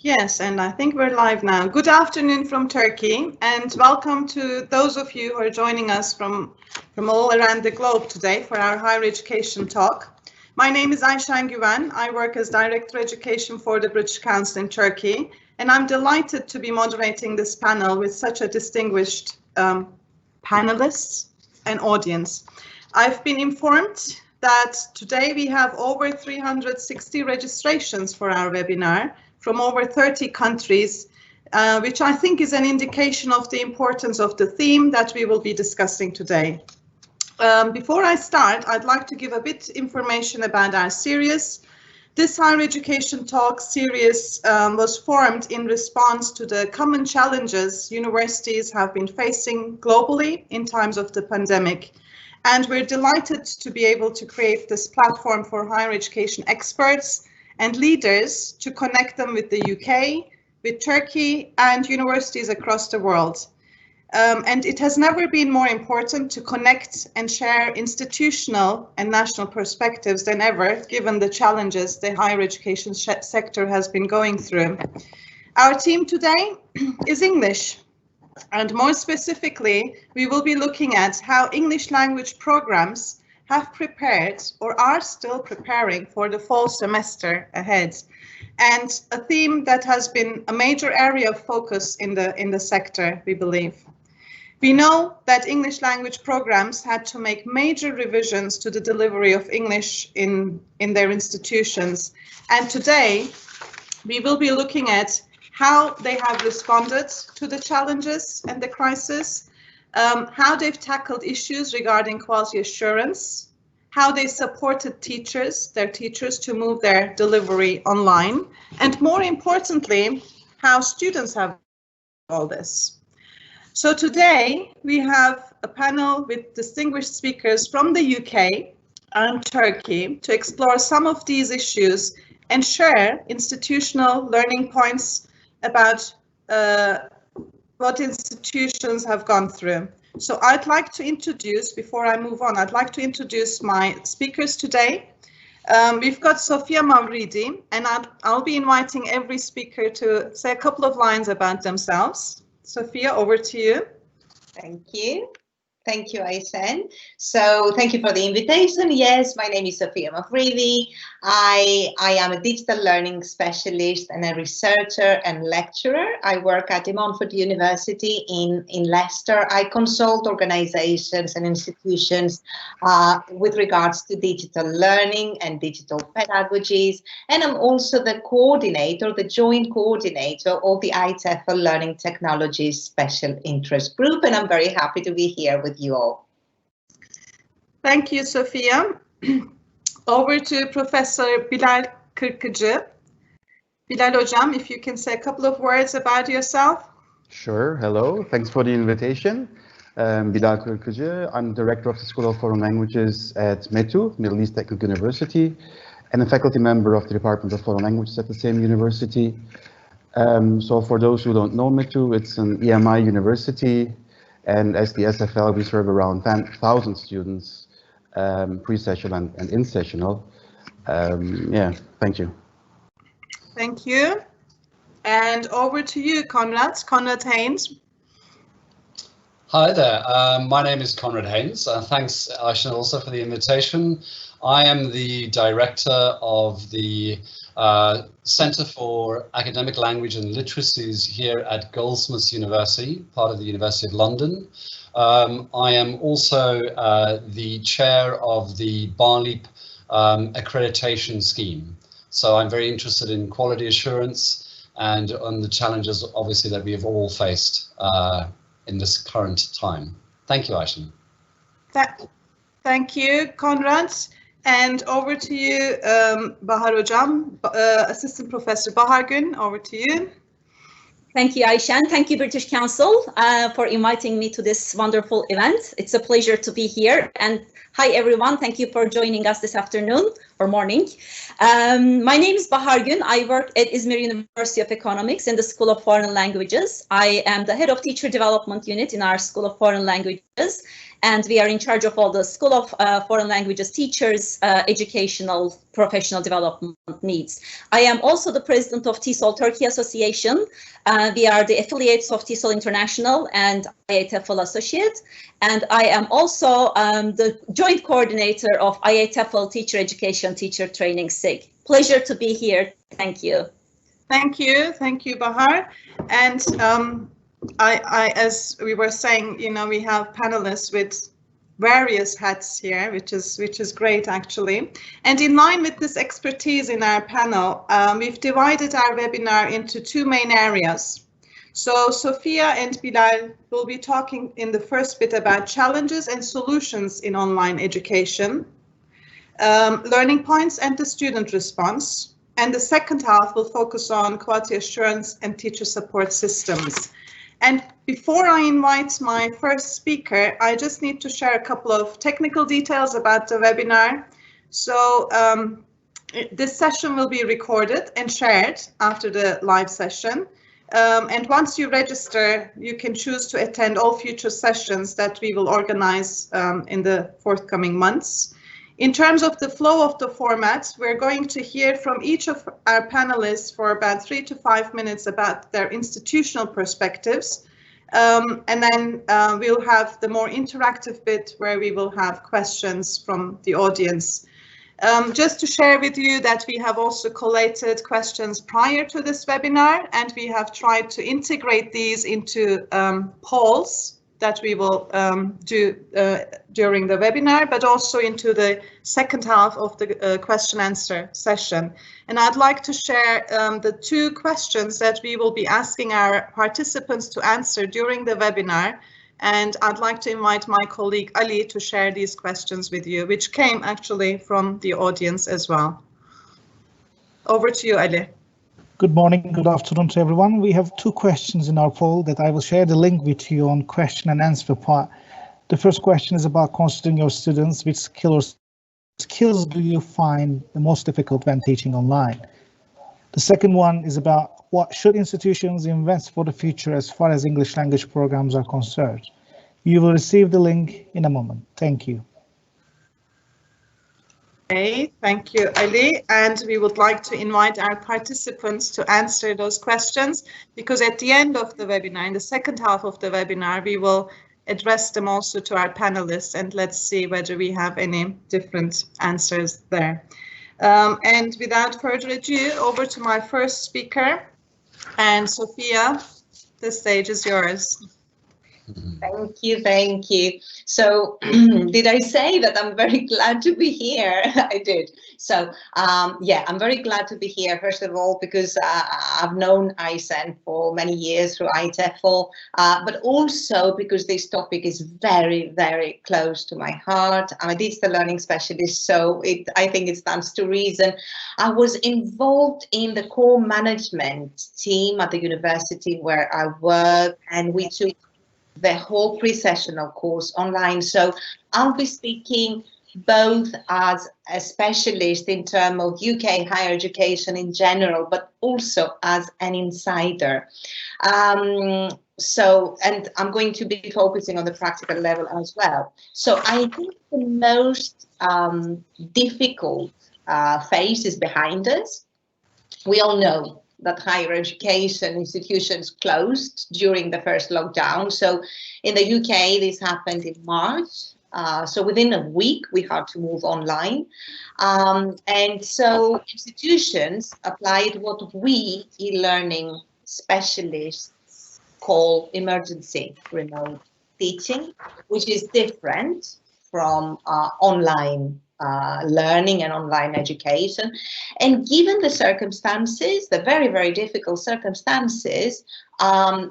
Yes, and I think we're live now. Good afternoon from Turkey, and welcome to those of you who are joining us from all around the globe today for our higher education talk. My name is Ayşen Güven. I work as Director Education for the British Council in Turkey, and I'm delighted to be moderating this panel with such a distinguished panelists and audience. I've been informed that today we have over 360 registrations for our webinar from over 30 countries, which I think is an indication of the importance of the theme that we will be discussing today. Before I start, I'd like to give a bit information about our series. This higher education talk series was formed in response to the common challenges universities have been facing globally in times of the pandemic. And we're delighted to be able to create this platform for higher education experts and leaders to connect them with the UK, with Turkey, and universities across the world. And it has never been more important to connect and share institutional and national perspectives than ever, given the challenges the higher education sector has been going through. Our theme today is English. And more specifically, we will be looking at how English language programs have prepared or are still preparing for the fall semester ahead, and a theme that has been a major area of focus in the sector, we believe. We know that English language programs had to make major revisions to the delivery of English in their institutions, and today we will be looking at how they have responded to the challenges and the crisis, how they've tackled issues regarding quality assurance, how they supported their teachers to move their delivery online, and more importantly, how students have all this. So today we have a panel with distinguished speakers from the UK and Turkey to explore some of these issues and share institutional learning points about what institutions have gone through. So I'd like to introduce, before I move on, I'd like to introduce my speakers today. We've got Sofia Mavridi, and I'll be inviting every speaker to say a couple of lines about themselves. Sofia, over to you. Thank you. Thank you, Ayşen. So thank you for the invitation. Yes, my name is Sofia Mavridi. I am a digital learning specialist and a researcher and lecturer. I work at De Montfort University in Leicester. I consult organizations and institutions with regards to digital learning and digital pedagogies. And I'm also the coordinator, the joint coordinator of the ITEFL Learning Technologies Special Interest Group. And I'm very happy to be here with you all. Thank you, Sofia. Over to Professor Bilal Kırkıcı. Bilal Hocam, if you can say a couple of words about yourself. Sure. Hello. Thanks for the invitation. Bilal Kırkıcı. I'm Director of the School of Foreign Languages at METU, Middle East Technical University, and a faculty member of the Department of Foreign Languages at the same university. So for those who don't know METU, it's an EMI university. And as the SFL, we serve around 10,000 students, pre-sessional and in-sessional. Yeah, thank you. Thank you. And over to you, Conrad Haynes. Hi there, my name is Conrad Haynes. Thanks, Ayşen, also for the invitation. I am the director of the Centre for Academic Language and Literacies here at Goldsmiths University, part of the University of London. I am also the chair of the BARLEAP accreditation scheme. So I'm very interested in quality assurance and on the challenges, obviously, that we have all faced in this current time. Thank you, Ayşen. Thank you, Conrad. And over to you, Bahar Hocam, Assistant Professor Bahar Gün, over to you. Thank you, Ayşen. Thank you, British Council, for inviting me to this wonderful event. It's a pleasure to be here. And hi, everyone. Thank you for joining us this afternoon or morning. My name is Bahar Gün. I work at Izmir University of Economics in the School of Foreign Languages. I am the head of Teacher Development Unit in our School of Foreign Languages. and we are in charge of all the School of Foreign Languages teachers' educational professional development needs. I am also the president of TESOL Turkey Association. We are the affiliates of TESOL International and IATEFL Associate, and I am also the joint coordinator of IATEFL Teacher Education Teacher Training SIG. Pleasure to be here. Thank you. Thank you, Bahar. And as we were saying, you know, we have panelists with various hats here, which is great actually. And in line with this expertise in our panel, we've divided our webinar into two main areas. So Sophia and Bilal will be talking in the first bit about challenges and solutions in online education, learning points and the student response. And the second half will focus on quality assurance and teacher support systems. And before I invite my first speaker, I just need to share a couple of technical details about the webinar. So this session will be recorded and shared after the live session. And once you register, you can choose to attend all future sessions that we will organize in the forthcoming months. In terms of the flow of the format, we're going to hear from each of our panelists for about 3 to 5 minutes about their institutional perspectives. And then we'll have the more interactive bit where we will have questions from the audience. Just to share with you that we have also collated questions prior to this webinar, and we have tried to integrate these into polls that we will do during the webinar, but also into the second half of the question answer session. And I'd like to share the two questions that we will be asking our participants to answer during the webinar. And I'd like to invite my colleague Ali to share these questions with you, which came actually from the audience as well. Over to you, Ali. Good morning, good afternoon to everyone. We have two questions in our poll that I will share the link with you on question and answer part. The first question is about considering your students. Which skills do you find the most difficult when teaching online? The second one is about what should institutions invest for the future as far as English language programs are concerned. You will receive the link in a moment. Thank you. Okay, thank you, Ali. And we would like to invite our participants to answer those questions, because at the end of the webinar, in the second half of the webinar, we will address them also to our panelists, and let's see whether we have any different answers there. And without further ado, over to my first speaker. And Sophia, the stage is yours. Thank you. So did I say that I'm very glad to be here? I did. So yeah, I'm very glad to be here, first of all, because I've known Aysen for many years through IATEFL, but also because this topic is very, very close to my heart. I'm a digital learning specialist, so I think it stands to reason. I was involved in the core management team at the university where I work, and we took the whole pre-sessional course online. So I'll be speaking both as a specialist in terms of UK higher education in general, but also as an insider. And I'm going to be focusing on the practical level as well. So I think the most difficult phase is behind us. We all know that higher education institutions closed during the first lockdown. So in the UK, this happened in March. So within a week, we had to move online. And so institutions applied what we e-learning specialists call emergency remote teaching, which is different from online learning and online education. And given the circumstances, the very, very difficult circumstances,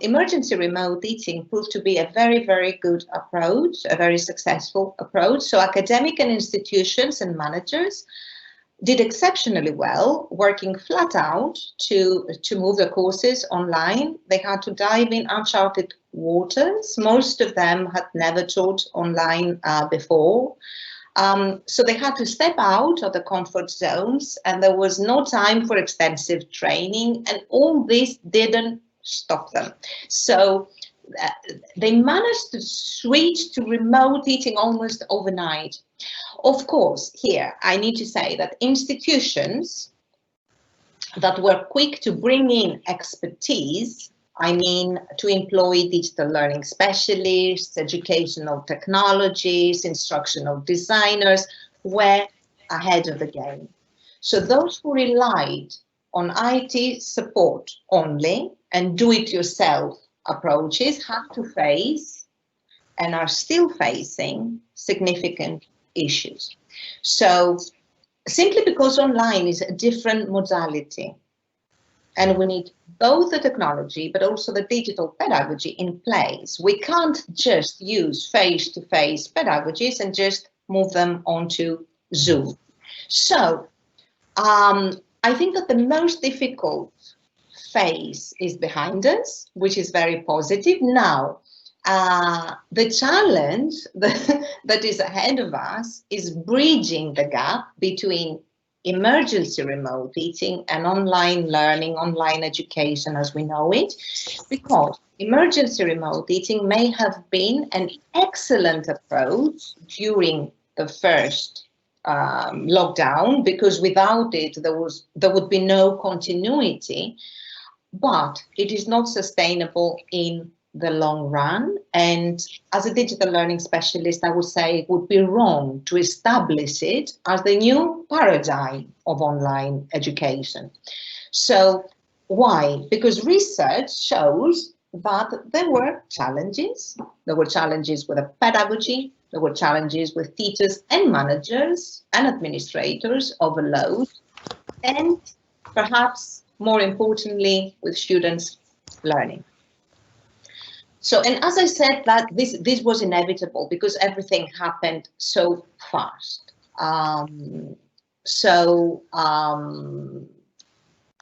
emergency remote teaching proved to be a very, very good approach, a very successful approach. So academic and institutions and managers did exceptionally well, working flat out to move the courses online. They had to dive in uncharted waters. Most of them had never taught online before. So they had to step out of the comfort zones, and there was no time for extensive training, and all this didn't stop them. So they managed to switch to remote teaching almost overnight. Of course, here I need to say that institutions that were quick to bring in expertise, I mean, to employ digital learning specialists, educational technologies, instructional designers, were ahead of the game. So those who relied on IT support only and do-it-yourself approaches had to face and are still facing significant issues. So simply because online is a different modality and we need both the technology but also the digital pedagogy in place, we can't just use face-to-face pedagogies and just move them onto Zoom. So I think that the most difficult phase is behind us, which is very positive. Now, the challenge that is ahead of us is bridging the gap between emergency remote teaching and online learning, online education as we know it, because emergency remote teaching may have been an excellent approach during the first lockdown, because without it there would be no continuity, but it is not sustainable in the long run. And as a digital learning specialist, I would say it would be wrong to establish it as the new paradigm of online education. So why? Because research shows that there were challenges. There were challenges with the pedagogy. There were challenges with teachers and managers and administrators overload, and perhaps more importantly, with students learning. So, and as I said, that this was inevitable because everything happened so fast. I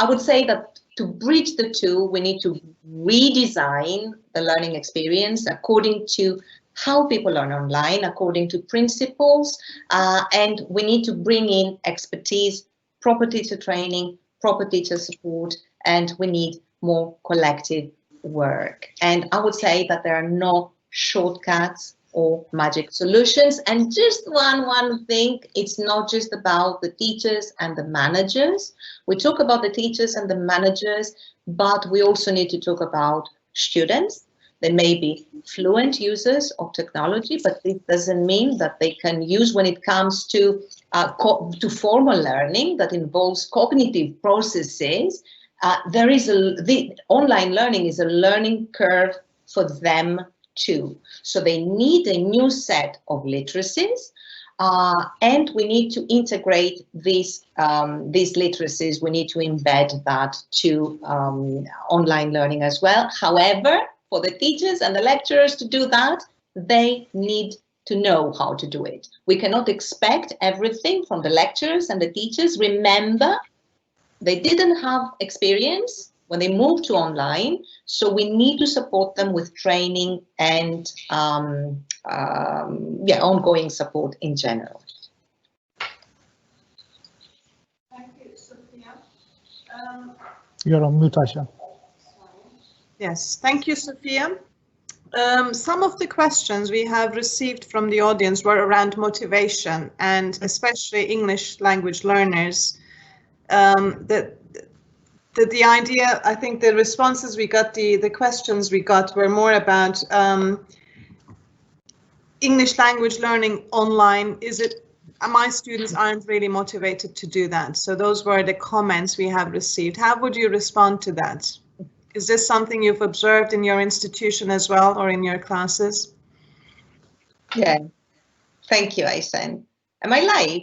would say that to bridge the two, we need to redesign the learning experience according to how people learn online, according to principles, and we need to bring in expertise, proper teacher training, proper teacher support, and we need more collective work. And I would say that there are no shortcuts or magic solutions. And just one thing, it's not just about the teachers and the managers. We talk about the teachers and the managers, but we also need to talk about students. They may be fluent users of technology, but it doesn't mean that they can use when it comes to formal learning that involves cognitive processes. The online learning is a learning curve for them too. So they need a new set of literacies, and we need to integrate these literacies. We need to embed that to online learning as well. However, for the teachers and the lecturers to do that, they need to know how to do it. We cannot expect everything from the lecturers and the teachers. Remember, they didn't have experience when they moved to online, so we need to support them with training and ongoing support in general. Thank you, Sophia. You're on mute, Aisha. Yes, thank you, Sophia. Some of the questions we have received from the audience were around motivation, and especially English language learners. The idea, I think the responses we got, the questions we got were more about English language learning online. Is it, my students aren't really motivated to do that. So those were the comments we have received. How would you respond to that? Is this something you've observed in your institution as well, or in your classes? Yeah, thank you, Aysen. Am I live?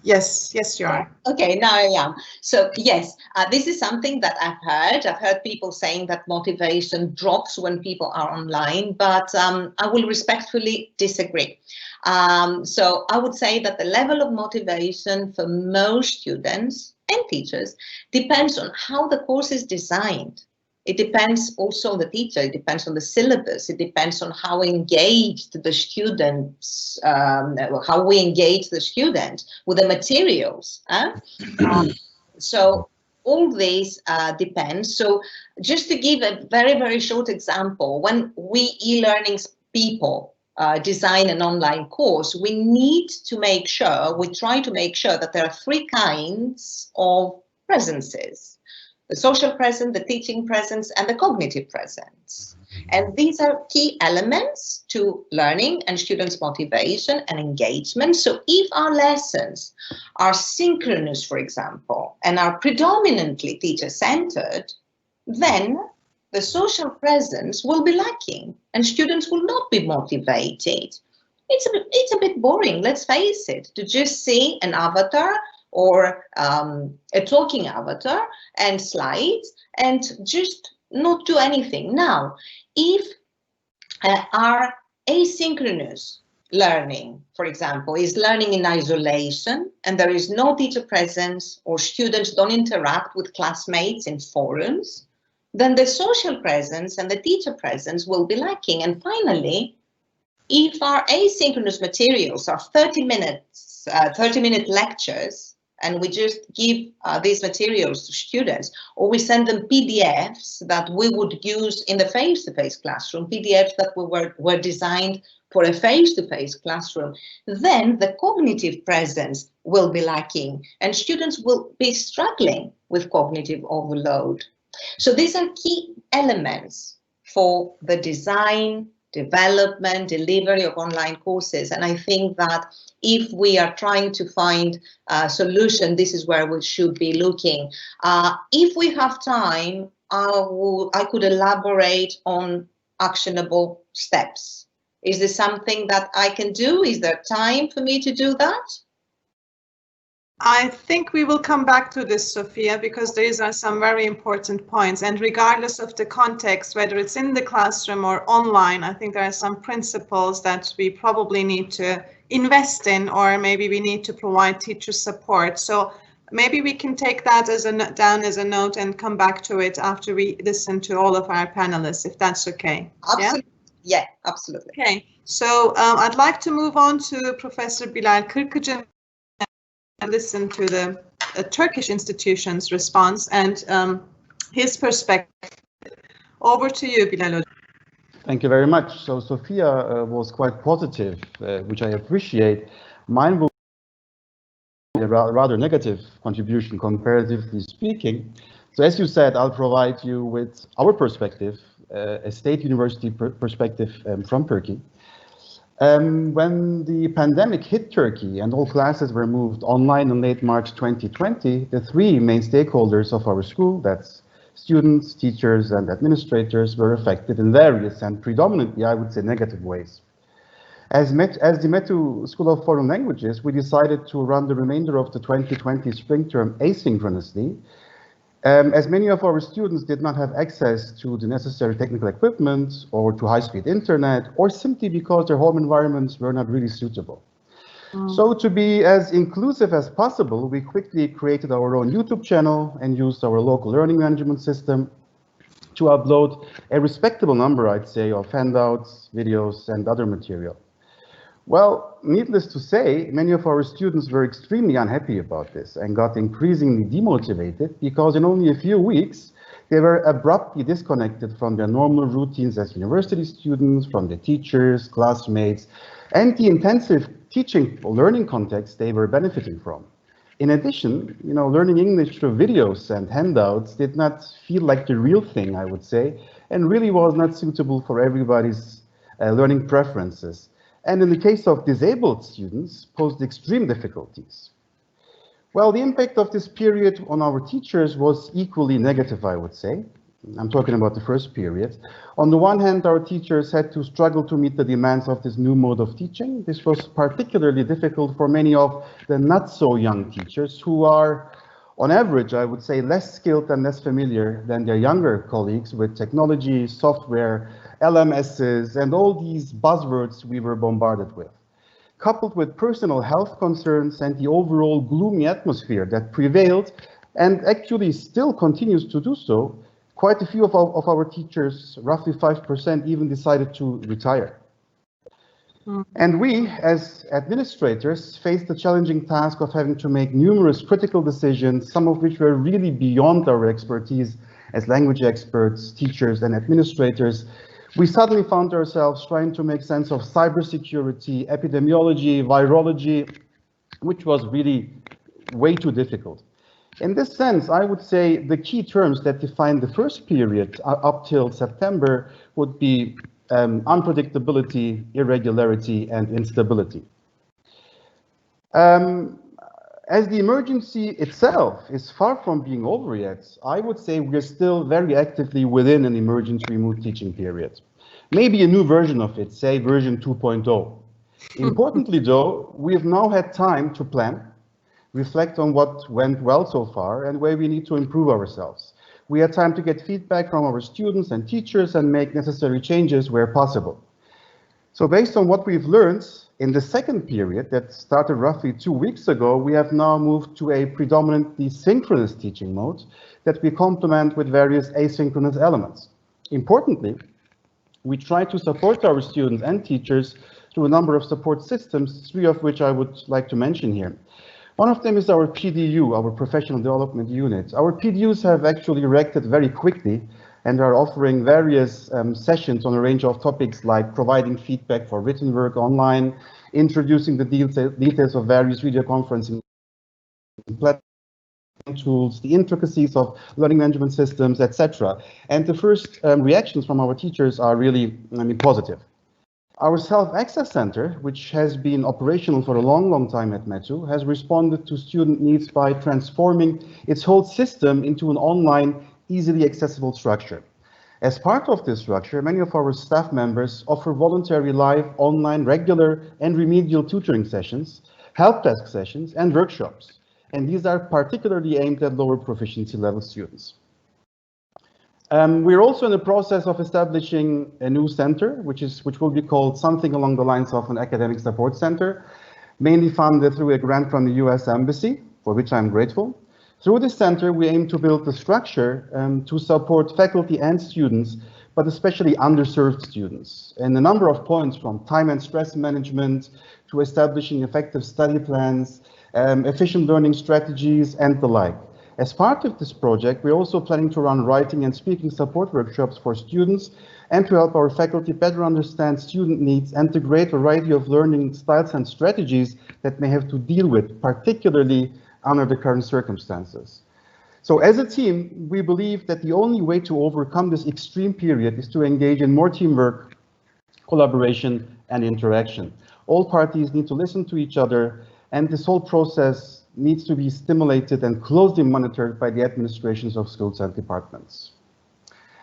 Yes, you are. Okay, now I am. So yes, this is something that I've heard. I've heard people saying that motivation drops when people are online, but I will respectfully disagree. So I would say that the level of motivation for most students and teachers depends on how the course is designed. It depends also on the teacher, it depends on the syllabus, it depends on how engaged the students, how we engage the student with the materials. So all this depends. So just to give a very, very short example, when we e-learning people design an online course, we need to make sure, we try to make sure that there are three kinds of presences: the social presence, the teaching presence, and the cognitive presence. And these are key elements to learning and students' motivation and engagement. So if our lessons are synchronous, for example, and are predominantly teacher-centered, then the social presence will be lacking and students will not be motivated. It's a bit boring, let's face it, to just see an avatar or a talking avatar and slides and just not do anything. Now, if our asynchronous learning, for example, is learning in isolation and there is no teacher presence or students don't interact with classmates in forums, then the social presence and the teacher presence will be lacking. And finally, if our asynchronous materials are 30-minute lectures, and we just give these materials to students, or we send them PDFs that we would use in the face-to-face classroom, PDFs that were designed for a face-to-face classroom, then the cognitive presence will be lacking and students will be struggling with cognitive overload. So these are key elements for the design, development, delivery of online courses. And I think that if we are trying to find a solution, this is where we should be looking. If we have time, I could elaborate on actionable steps. Is this something that I can do? Is there time for me to do that? I think we will come back to this, Sophia, because these are some very important points. And regardless of the context, whether it's in the classroom or online, I think there are some principles that we probably need to invest in, or maybe we need to provide teacher support. So maybe we can take that as down as a note and come back to it after we listen to all of our panelists, if that's okay. Absolutely. Yeah, absolutely. Okay, so I'd like to move on to Professor Bilal Kırkıcı and listen to the Turkish institution's response and his perspective. Over to you, Bilal. Thank you very much. So Sophia was quite positive, which I appreciate. Mine will be a rather negative contribution, comparatively speaking. So as you said, I'll provide you with our perspective, a state university perspective from Turkey. When the pandemic hit Turkey and all classes were moved online in late March 2020, the three main stakeholders of our school, that's students, teachers, and administrators, were affected in various and predominantly, I would say, negative ways. As the Tdu School of Foreign Languages, we decided to run the remainder of the 2020 spring term asynchronously, as many of our students did not have access to the necessary technical equipment or to high-speed internet, or simply because their home environments were not really suitable. So to be as inclusive as possible, we quickly created our own YouTube channel and used our local learning management system to upload a respectable number, I'd say, of handouts, videos, and other material. Well, needless to say, many of our students were extremely unhappy about this and got increasingly demotivated because in only a few weeks, they were abruptly disconnected from their normal routines as university students, from their teachers, classmates, and the intensive teaching or learning context they were benefiting from. In addition, learning English through videos and handouts did not feel like the real thing, I would say, and really was not suitable for everybody's learning preferences. And in the case of disabled students, posed extreme difficulties. Well, the impact of this period on our teachers was equally negative, I would say. I'm talking about the first period. On the one hand, our teachers had to struggle to meet the demands of this new mode of teaching. This was particularly difficult for many of the not so young teachers who are, on average, I would say, less skilled and less familiar than their younger colleagues with technology, software, LMSs, and all these buzzwords we were bombarded with. Coupled with personal health concerns and the overall gloomy atmosphere that prevailed and actually still continues to do so, quite a few of our teachers, roughly 5%, even decided to retire. And we, as administrators, faced the challenging task of having to make numerous critical decisions, some of which were really beyond our expertise as language experts, teachers, and administrators. We suddenly found ourselves trying to make sense of cybersecurity, epidemiology, virology, which was really way too difficult. In this sense, I would say the key terms that define the first period up till September would be unpredictability, irregularity, and instability. As the emergency itself is far from being over yet, I would say we're still very actively within an emergency remote teaching period. Maybe a new version of it, say version 2.0. Importantly though, we have now had time to plan, reflect on what went well so far and where we need to improve ourselves. We had time to get feedback from our students and teachers and make necessary changes where possible. So based on what we've learned in the second period that started roughly 2 weeks ago, we have now moved to a predominantly synchronous teaching mode that we complement with various asynchronous elements. Importantly, we try to support our students and teachers through a number of support systems, 3 of which I would like to mention here. One of them is our PDU, our Professional Development Unit. Our PDUs have actually reacted very quickly and are offering various sessions on a range of topics like providing feedback for written work online, introducing the details of various video conferencing platforms, tools, the intricacies of learning management systems, etc. And the first reactions from our teachers are really, positive. Our Self-Access Center, which has been operational for a long time at METU, has responded to student needs by transforming its whole system into an online, easily accessible structure. As part of this structure, many of our staff members offer voluntary live, online, regular, and remedial tutoring sessions, help desk sessions, and workshops. And these are particularly aimed at lower proficiency level students. We're also in the process of establishing a new center, which will be called something along the lines of an academic support center, mainly funded through a grant from the US Embassy, for which I'm grateful. Through this center, we aim to build the structure to support faculty and students, but especially underserved students. And a number of points from time and stress management to establishing effective study plans, efficient learning strategies, and the like. As part of this project, we're also planning to run writing and speaking support workshops for students and to help our faculty better understand student needs and the great variety of learning styles and strategies that may have to deal with, particularly under the current circumstances. So as a team, we believe that the only way to overcome this extreme period is to engage in more teamwork, collaboration, and interaction. All parties need to listen to each other, and this whole process needs to be stimulated and closely monitored by the administrations of schools and departments.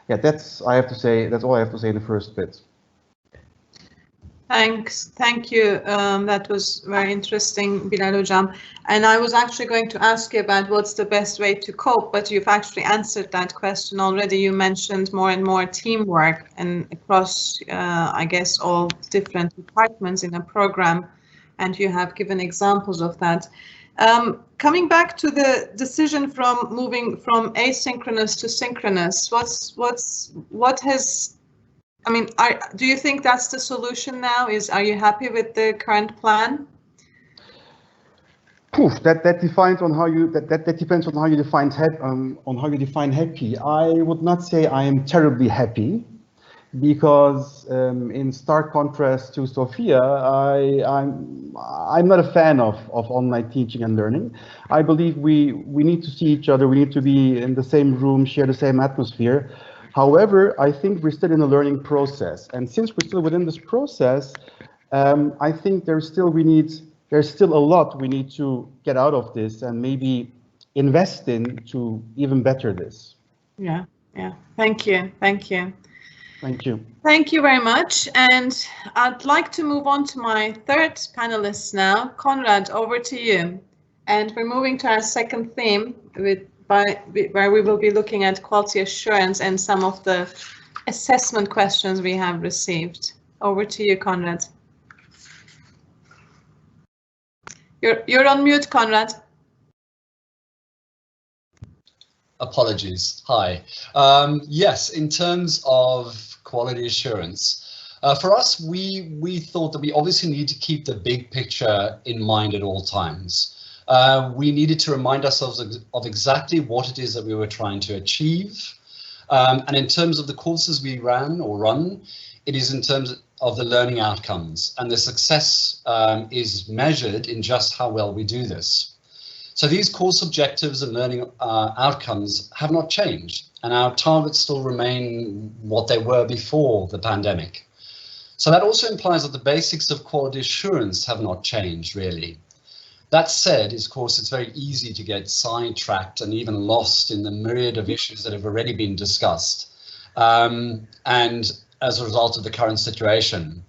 Yeah, that's all I have to say in the first bit. Thanks, thank you. That was very interesting, Bilal Hocam. And I was actually going to ask you about what's the best way to cope, but you've actually answered that question already. You mentioned more and more teamwork and across, I guess, all different departments in a program, and you have given examples of that. Coming back to the decision from moving from asynchronous to synchronous, do you think that's the solution now? Are you happy with the current plan? That depends on how you define happy. I would not say I am terribly happy, because in stark contrast to Sophia, I'm not a fan of online teaching and learning. I believe we need to see each other. We need to be in the same room, share the same atmosphere. However, I think we're still in a learning process, and since we're still within this process, I think there's still a lot we need to get out of this and maybe invest in to even better this. Yeah. Thank you. Thank you. Thank you very much. And I'd like to move on to my third panelist now. Conrad, over to you. And we're moving to our second theme, where we will be looking at quality assurance and some of the assessment questions we have received. Over to you, Conrad. You're on mute, Conrad. Apologies. Hi. Yes, in terms of quality assurance, For us, we thought that we obviously need to keep the big picture in mind at all times. We needed to remind ourselves of exactly what it is that we were trying to achieve. And in terms of the courses we run, it is in terms of the learning outcomes, and the success is measured in just how well we do this. So these course objectives and learning outcomes have not changed, and our targets still remain what they were before the pandemic. So that also implies that the basics of quality assurance have not changed really. That said, of course, it's very easy to get sidetracked and even lost in the myriad of issues that have already been discussed, and as a result of the current situation.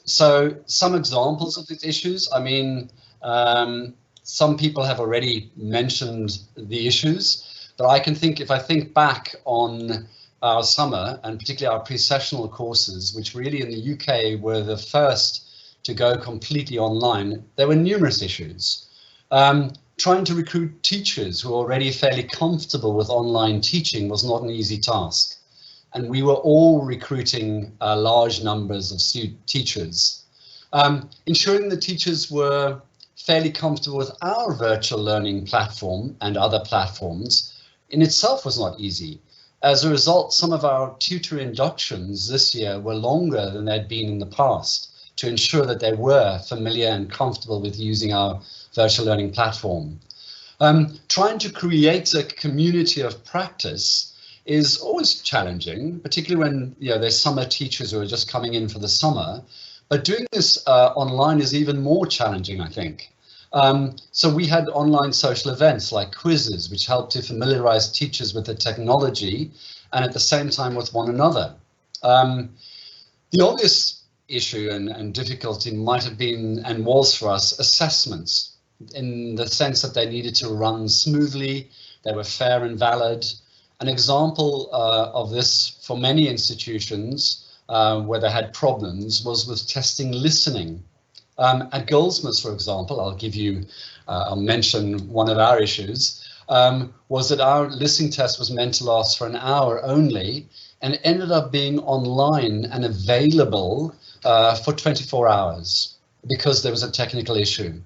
So some examples of these issues, I mean, some people have already mentioned the issues, but I can think, if I think back on our summer and particularly our pre-sessional courses, which really in the UK were the first to go completely online, there were numerous issues. Trying to recruit teachers who are already fairly comfortable with online teaching was not an easy task. And we were all recruiting large numbers of teachers. Ensuring the teachers were fairly comfortable with our virtual learning platform and other platforms in itself was not easy. As a result, some of our tutor inductions this year were longer than they'd been in the past, to ensure that they were familiar and comfortable with using our virtual learning platform. Trying to create a community of practice is always challenging, particularly when there's summer teachers who are just coming in for the summer. But doing this online is even more challenging, I think. So we had online social events like quizzes, which helped to familiarize teachers with the technology and at the same time with one another. The obvious issue and difficulty might have been, and was for us, assessments, in the sense that they needed to run smoothly, they were fair and valid. An example of this for many institutions where they had problems was with testing listening. At Goldsmiths, for example, I'll mention one of our issues, was that our listening test was meant to last for an hour only, and it ended up being online and available for 24 hours because there was a technical issue.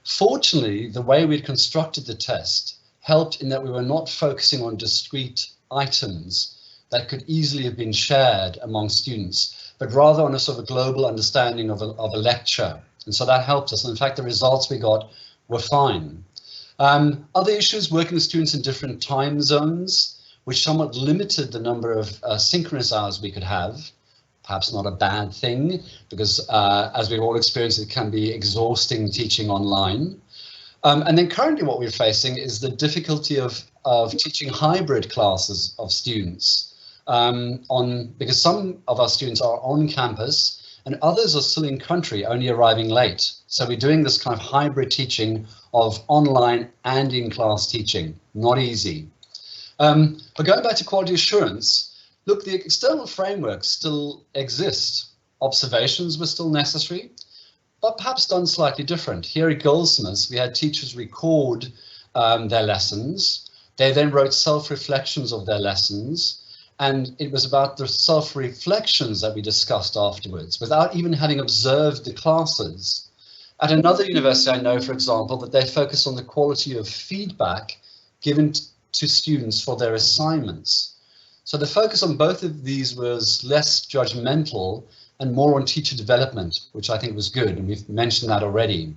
Fortunately, the way we'd constructed the test helped in that we were not focusing on discrete items that could easily have been shared among students, but rather on a sort of global understanding of a lecture. And so that helped us. And in fact, the results we got were fine. Other issues, working with students in different time zones, which somewhat limited the number of synchronous hours we could have. Perhaps not a bad thing, because as we've all experienced, it can be exhausting teaching online. And then currently what we're facing is the difficulty of teaching hybrid classes of students, because some of our students are on campus and others are still in country, only arriving late. So we're doing this kind of hybrid teaching of online and in-class teaching, not easy. But going back to quality assurance, look, the external frameworks still exist. Observations were still necessary, but perhaps done slightly different. Here at Goldsmiths, we had teachers record their lessons. They then wrote self-reflections of their lessons, and it was about the self-reflections that we discussed afterwards, without even having observed the classes. At another university, I know, for example, that they focused on the quality of feedback given to students for their assignments. So the focus on both of these was less judgmental and more on teacher development, which I think was good, and we've mentioned that already.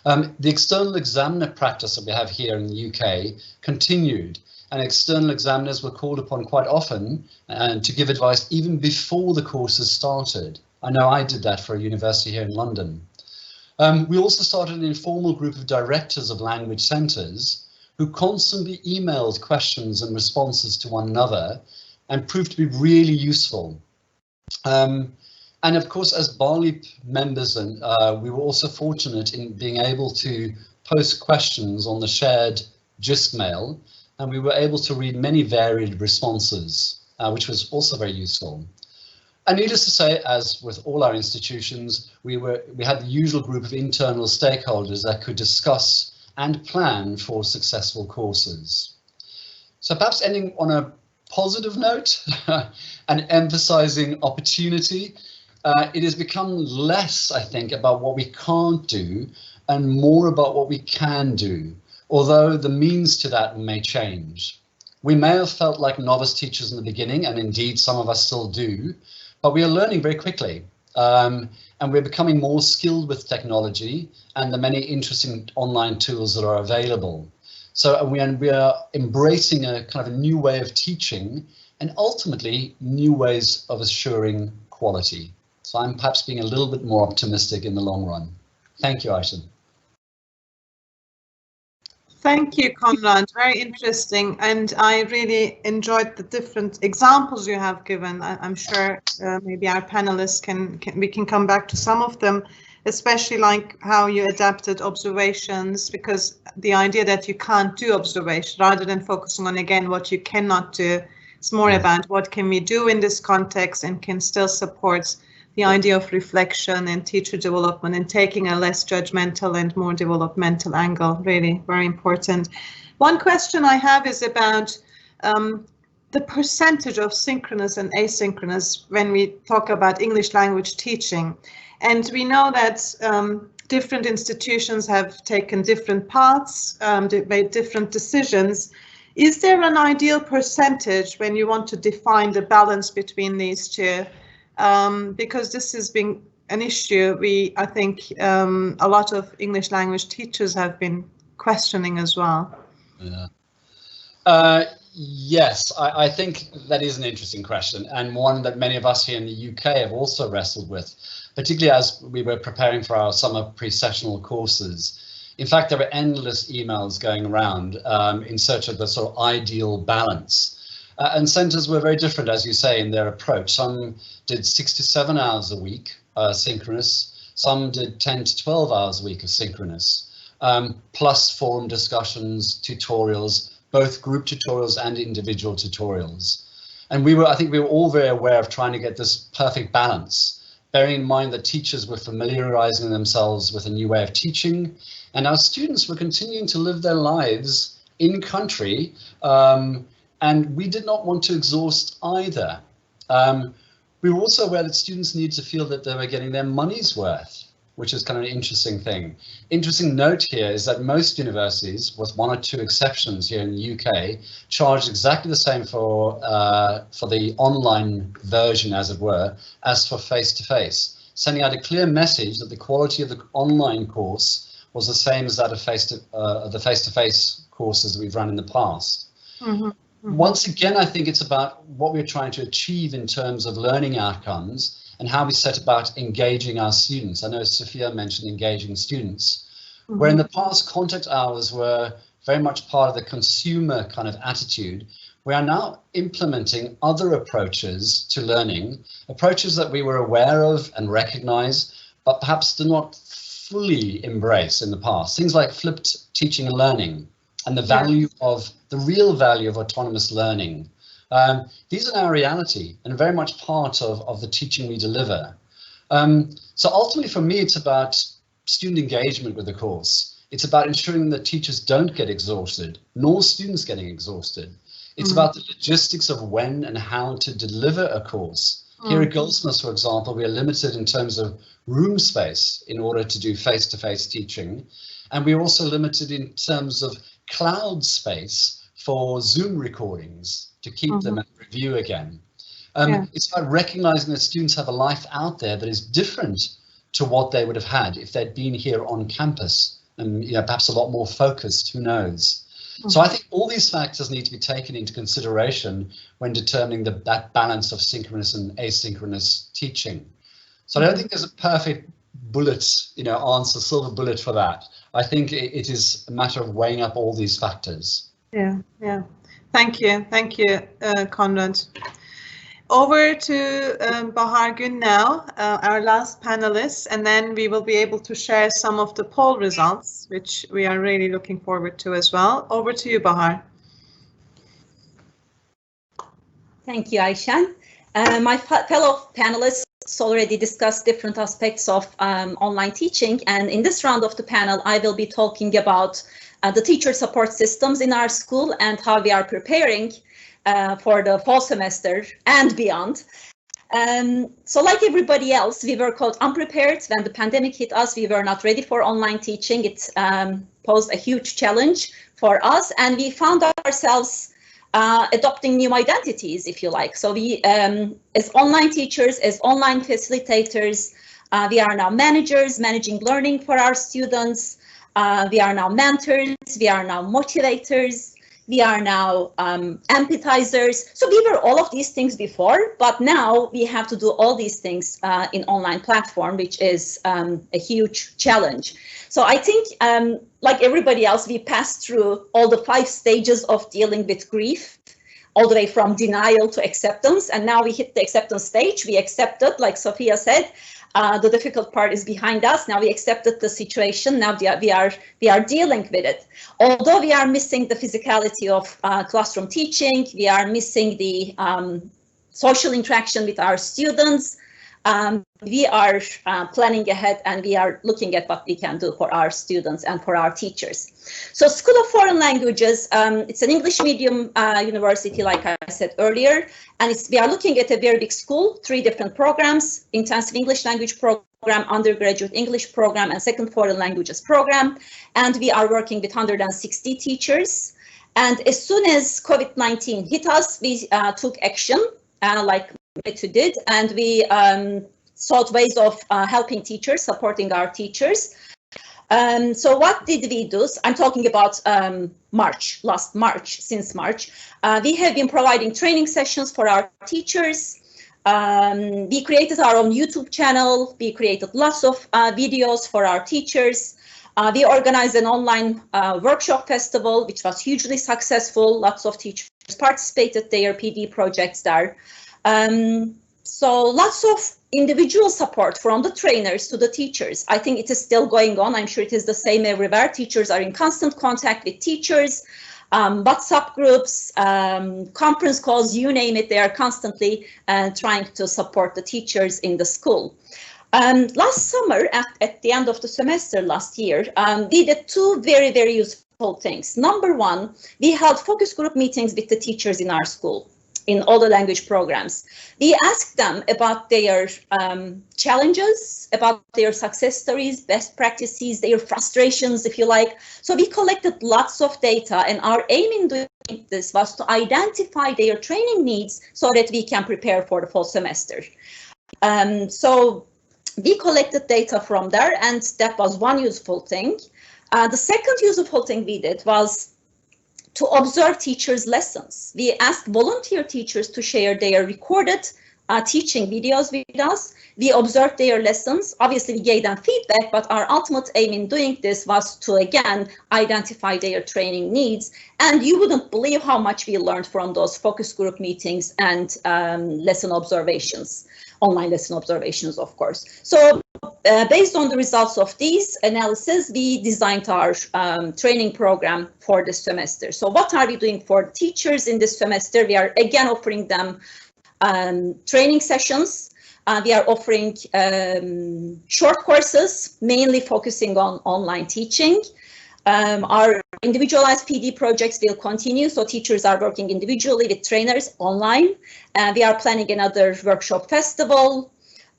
The external examiner practice that we have here in the UK continued, and external examiners were called upon quite often to give advice even before the courses started. I know I did that for a university here in London. We also started an informal group of directors of language centres who constantly emailed questions and responses to one another, and proved to be really useful. And of course, as BALIP members, we were also fortunate in being able to post questions on the shared JISC mail, and we were able to read many varied responses, which was also very useful. And needless to say, as with all our institutions, we had the usual group of internal stakeholders that could discuss and plan for successful courses. So perhaps ending on a positive note and emphasizing opportunity, it has become less, I think, about what we can't do and more about what we can do, although the means to that may change. We may have felt like novice teachers in the beginning, and indeed some of us still do, but we are learning very quickly. And we're becoming more skilled with technology and the many interesting online tools that are available. So we are embracing a kind of a new way of teaching and ultimately new ways of assuring quality. So I'm perhaps being a little bit more optimistic in the long run. Thank you, Aishan. Thank you, Conrad. Very interesting. And I really enjoyed the different examples you have given. I'm sure maybe our panelists we can come back to some of them, especially like how you adapted observations, because the idea that you can't do observation rather than focusing on, again, what you cannot do, it's more about what can we do in this context and can still support the idea of reflection and teacher development and taking a less judgmental and more developmental angle. Really very important. One question I have is about the percentage of synchronous and asynchronous when we talk about English language teaching. And we know that different institutions have taken different paths, made different decisions. Is there an ideal percentage when you want to define the balance between these two? Because this has been an issue I think a lot of English language teachers have been questioning as well. Yeah. Yes, I think that is an interesting question, and one that many of us here in the UK have also wrestled with, particularly as we were preparing for our summer pre-sessional courses. In fact, there were endless emails going around in search of the sort of ideal balance. And centres were very different, as you say, in their approach. Some did 6 to 7 hours a week synchronous, some did 10 to 12 hours a week of synchronous, plus forum discussions, tutorials, both group tutorials and individual tutorials. And I think we were all very aware of trying to get this perfect balance, bearing in mind that teachers were familiarising themselves with a new way of teaching, and our students were continuing to live their lives in country, and we did not want to exhaust either. We were also aware that students need to feel that they were getting their money's worth, which is kind of an interesting thing. Interesting note here is that most universities, with 1 or 2 exceptions here in the UK, charge exactly the same for the online version, as it were, as for face-to-face, sending out a clear message that the quality of the online course was the same as that of the face-to-face courses that we've run in the past. Mm-hmm. Once again, I think it's about what we're trying to achieve in terms of learning outcomes and how we set about engaging our students. I know Sophia mentioned engaging students, where in the past contact hours were very much part of the consumer kind of attitude. We are now implementing other approaches to learning, approaches that we were aware of and recognize, but perhaps did not fully embrace in the past. Things like flipped teaching and learning, and the real value of autonomous learning. These are now reality and very much part of the teaching we deliver. So ultimately for me, it's about student engagement with the course. It's about ensuring that teachers don't get exhausted, nor students getting exhausted. It's about the logistics of when and how to deliver a course. Here at Goldsmiths, for example, we are limited in terms of room space in order to do face-to-face teaching. And we're also limited in terms of cloud space for Zoom recordings to keep them and review again. It's about recognizing that students have a life out there that is different to what they would have had if they'd been here on campus and perhaps a lot more focused, who knows. So I think all these factors need to be taken into consideration when determining that balance of synchronous and asynchronous teaching. So I don't think there's a perfect bullet, answer, silver bullet for that. I think it is a matter of weighing up all these factors. Yeah. Thank you, Conrad. Over to Bahar Gün now, our last panelist, and then we will be able to share some of the poll results, which we are really looking forward to as well. Over to you, Bahar. Thank you, Aishan. My fellow panelists already discussed different aspects of online teaching, and in this round of the panel, I will be talking about the teacher support systems in our school and how we are preparing for the fall semester and beyond. So like everybody else, we were caught unprepared when the pandemic hit us. We were not ready for online teaching. It posed a huge challenge for us, and we found ourselves adopting new identities, if you like. So we, as online teachers, as online facilitators, we are now managers, managing learning for our students. We are now mentors, we are now motivators. We are now empathizers. So we were all of these things before, but now we have to do all these things in online platform, which is a huge challenge. So I think, like everybody else, we passed through all the 5 stages of dealing with grief, all the way from denial to acceptance. And now we hit the acceptance stage. We accepted, like Sophia said, the difficult part is behind us. Now we accepted the situation. Now we are dealing with it. Although we are missing the physicality of classroom teaching, we are missing the social interaction with our students. We are planning ahead, and we are looking at what we can do for our students and for our teachers. So School of Foreign Languages, it's an English medium university, like I said earlier, and we are looking at a very big school, 3 different programs: intensive English language program, undergraduate English program, and second foreign languages program. And we are working with 160 teachers. And as soon as COVID-19 hit us, we took action, like Tdu did, and we sought ways of helping teachers, supporting our teachers. So what did we do? I'm talking about last March, since March. We have been providing training sessions for our teachers. We created our own YouTube channel. We created lots of videos for our teachers. We organized an online workshop festival, which was hugely successful. Lots of teachers participated, their PD projects there. So lots of individual support from the trainers to the teachers. I think it is still going on. I'm sure it is the same everywhere. Teachers are in constant contact with teachers, WhatsApp groups, conference calls, you name it. They are constantly trying to support the teachers in the school. Last summer, at the end of the semester last year, we did 2 very, very useful things. Number 1, we held focus group meetings with the teachers in our school, in all the language programs. We asked them about their challenges, about their success stories, best practices, their frustrations, if you like. So we collected lots of data, and our aim in doing this was to identify their training needs so that we can prepare for the fall semester. So we collected data from there, and that was one useful thing. The second useful thing we did was to observe teachers' lessons. We asked volunteer teachers to share their recorded teaching videos with us. We observed their lessons. Obviously, we gave them feedback, but our ultimate aim in doing this was to, again, identify their training needs. And you wouldn't believe how much we learned from those focus group meetings and lesson observations, online lesson observations, of course. So based on the results of these analysis, we designed our training program for this semester. So what are we doing for teachers in this semester? We are again offering them training sessions. We are offering short courses, mainly focusing on online teaching. Our individualized PD projects will continue, so teachers are working individually with trainers online. We are planning another workshop festival.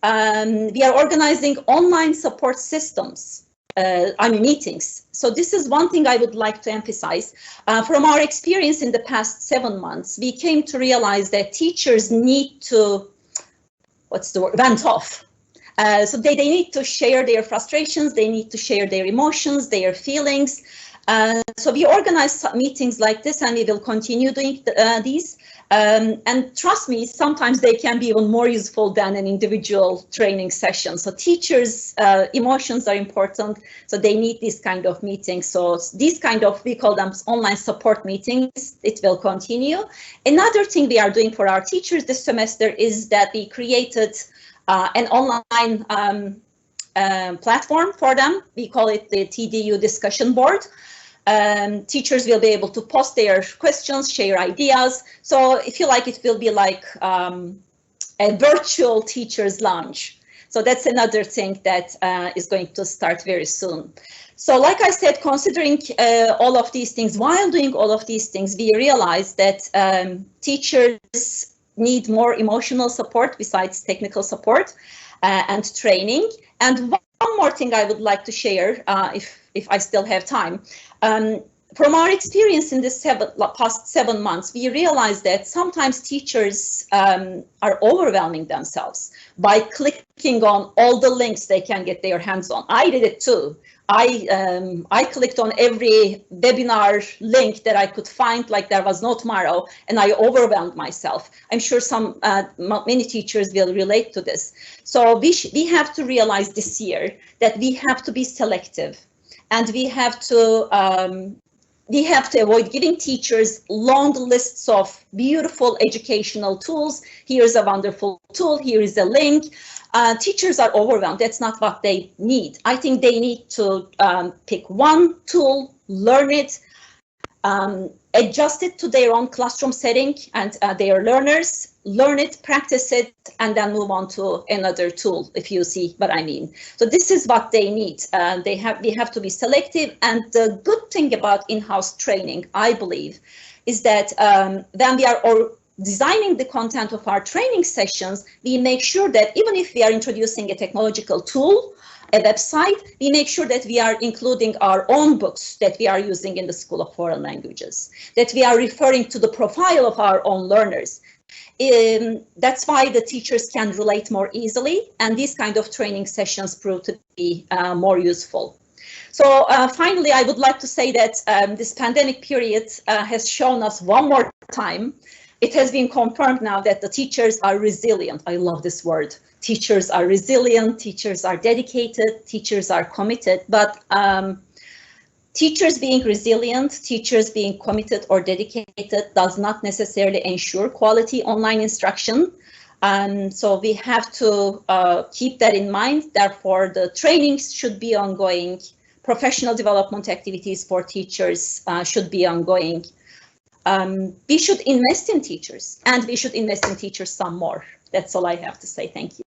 We are organizing online support systems, meetings. So this is one thing I would like to emphasize. From our experience in the past 7 months, we came to realize that teachers need to, vent off. So they need to share their frustrations, they need to share their emotions, their feelings. So we organize meetings like this, and we will continue doing these. And trust me, sometimes they can be even more useful than an individual training session. So teachers' emotions are important, so they need this kind of meetings. So these kind of, we call them online support meetings, it will continue. Another thing we are doing for our teachers this semester is that we created an online platform for them. We call it the Tdu Discussion Board. Teachers will be able to post their questions, share ideas. So if you like, it will be like a virtual teachers' lounge. So that's another thing that is going to start very soon. So like I said, considering all of these things, while doing all of these things, we realized that teachers need more emotional support besides technical support and training. And one more thing I would like to share, if I still have time. From our experience in this past 7 months, we realized that sometimes teachers are overwhelming themselves by clicking on all the links they can get their hands on. I did it too. I clicked on every webinar link that I could find like there was no tomorrow, and I overwhelmed myself. I'm sure many teachers will relate to this. So we have to realize this year that we have to be selective, and we have to avoid giving teachers long lists of beautiful educational tools. Here's a wonderful tool, here is a link. Teachers are overwhelmed. That's not what they need. I think they need to pick one tool, learn it, adjust it to their own classroom setting and their learners, learn it, practice it, and then move on to another tool, if you see what I mean. So this is what they need. We have to be selective. And the good thing about in-house training, I believe, is that when we are designing the content of our training sessions, we make sure that even if we are introducing a technological tool, a website, we make sure that we are including our own books that we are using in the School of Foreign Languages, that we are referring to the profile of our own learners. That's why the teachers can relate more easily, and these kind of training sessions prove to be more useful. So finally, I would like to say that this pandemic period has shown us one more time. It has been confirmed now that the teachers are resilient. I love this word. Teachers are resilient, teachers are dedicated, teachers are committed, but teachers being resilient, teachers being committed or dedicated does not necessarily ensure quality online instruction. So we have to keep that in mind. Therefore, the trainings should be ongoing. Professional development activities for teachers should be ongoing. We should invest in teachers, and we should invest in teachers some more. That's all I have to say. Thank you.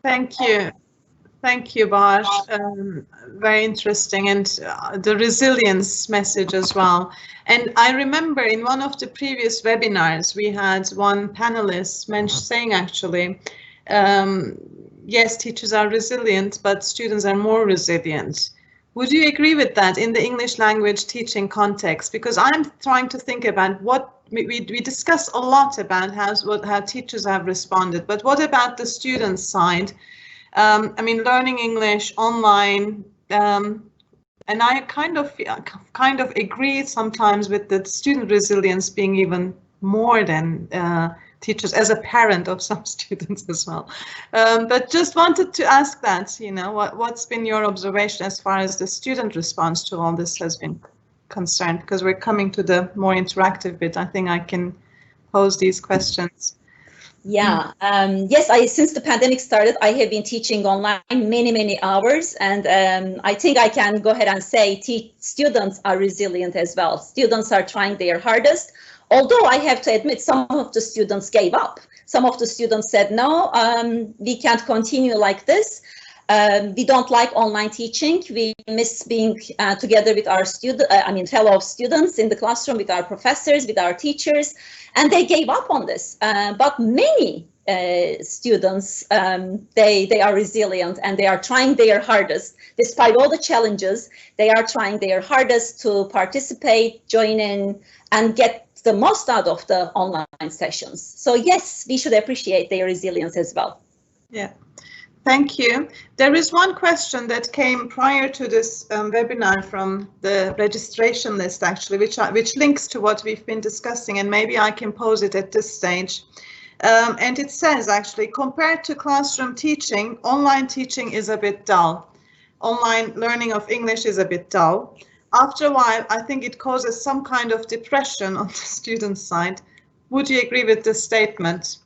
Thank you. Thank you, Bahar. Very interesting, and the resilience message as well. And I remember in one of the previous webinars, we had one panelist saying actually, yes, teachers are resilient, but students are more resilient. Would you agree with that in the English language teaching context? Because I'm trying to think about what we discuss a lot about how teachers have responded, but what about the student side? I mean, learning English online, and I kind of agree sometimes with the student resilience being even more than teachers, as a parent of some students as well. But just wanted to ask that, you know, what's been your observation as far as the student response to all this has been concerned? Because we're coming to the more interactive bit. I think I can pose these questions. Yeah, yes, since the pandemic started, I have been teaching online many hours, and I think I can go ahead and say students are resilient as well. Students are trying their hardest. Although I have to admit, some of the students gave up. Some of the students said, no, we can't continue like this. We don't like online teaching. We miss being together with our fellow students in the classroom, with our professors, with our teachers, and they gave up on this. But many students, they are resilient, and they are trying their hardest. Despite all the challenges, they are trying their hardest to participate, join in, and get the most out of the online sessions. So yes, we should appreciate their resilience as well. Yeah, thank you. There is one question that came prior to this webinar from the registration list, actually, which links to what we've been discussing, and maybe I can pose it at this stage. And it says, actually, compared to classroom teaching, online teaching is a bit dull. Online learning of English is a bit dull. After a while, I think it causes some kind of depression on the student side. Would you agree with this statement?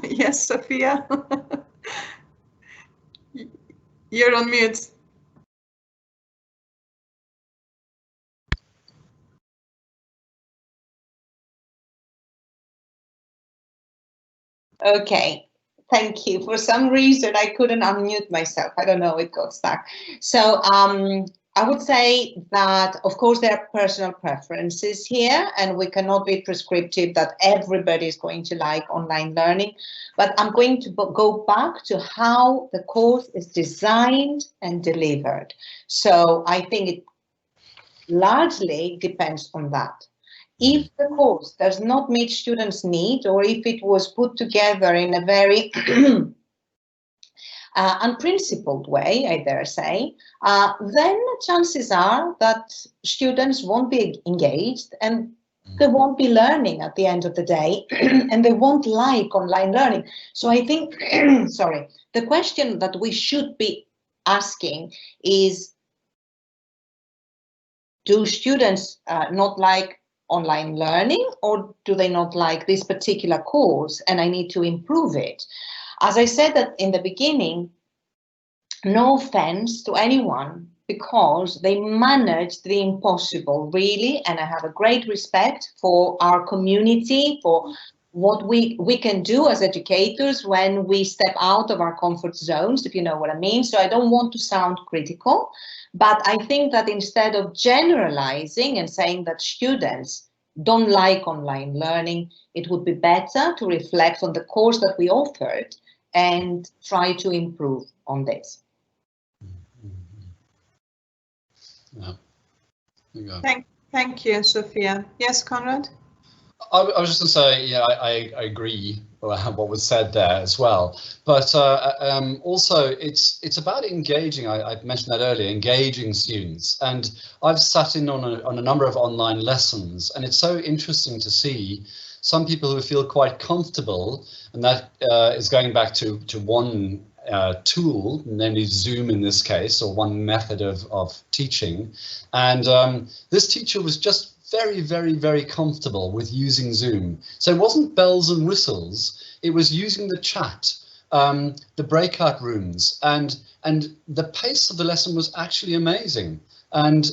Yes, Sophia. You're on mute. Okay. Thank you. For some reason, I couldn't unmute myself. I don't know, it got stuck. So I would say that, of course, there are personal preferences here, and we cannot be prescriptive that everybody is going to like online learning. But I'm going to go back to how the course is designed and delivered. So I think it largely depends on that. If the course does not meet students' needs, or if it was put together in a very unprincipled way, I dare say, then chances are that students won't be engaged and they won't be learning at the end of the day, and they won't like online learning. So I think, sorry, the question that we should be asking is, do students not like online learning, or do they not like this particular course and I need to improve it? As I said that in the beginning, no offense to anyone, because they managed the impossible, really, and I have a great respect for our community, for what we can do as educators when we step out of our comfort zones, if you know what I mean. So I don't want to sound critical, but I think that instead of generalizing and saying that students don't like online learning, it would be better to reflect on the course that we offered and try to improve on this. Yeah. Thank you, Sophia. Yes, Conrad? I was just going to say, yeah, I agree with what was said there as well. But also, it's about engaging. I mentioned that earlier, engaging students. And I've sat in on a number of online lessons, and it's so interesting to see some people who feel quite comfortable, and that is going back to one tool, namely Zoom in this case, or one method of teaching. And this teacher was just very, very, very comfortable with using Zoom. So it wasn't bells and whistles, it was using the chat, the breakout rooms, and the pace of the lesson was actually amazing. And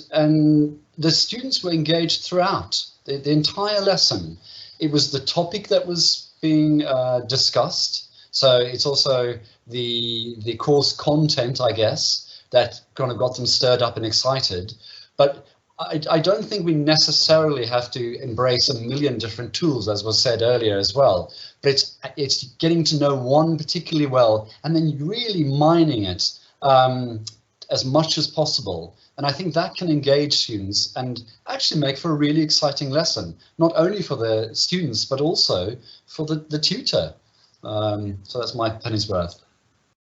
the students were engaged throughout the entire lesson. It was the topic that was being discussed. So it's also the course content, I guess, that kind of got them stirred up and excited. But I don't think we necessarily have to embrace a million different tools, as was said earlier as well. But it's getting to know one particularly well and then really mining it as much as possible. And I think that can engage students and actually make for a really exciting lesson, not only for the students, but also for the tutor. So that's my penny's worth.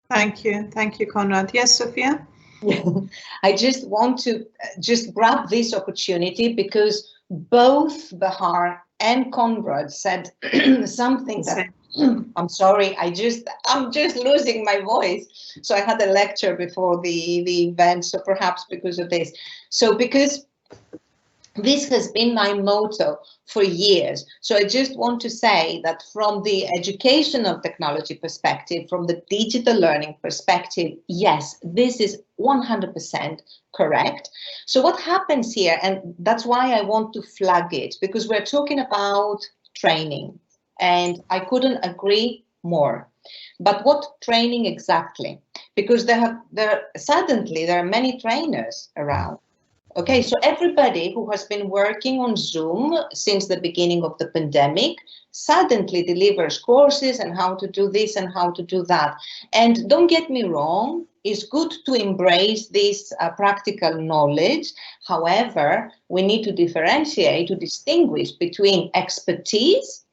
Thank you, Conrad. Yes, Sophia? I just want to grab this opportunity because both Bahar and Conrad said something that I'm sorry, I'm just losing my voice. So I had a lecture before the event, so perhaps because of this. So because this has been my motto for years. So I just want to say that from the educational technology perspective, from the digital learning perspective, yes, this is 100% correct. So what happens here, and that's why I want to flag it, because we're talking about training, and I couldn't agree more. But what training exactly? Because suddenly there are many trainers around. Okay, so everybody who has been working on Zoom since the beginning of the pandemic suddenly delivers courses and how to do this and how to do that. And don't get me wrong, it's good to embrace this practical knowledge. However, we need to differentiate, to distinguish between expertise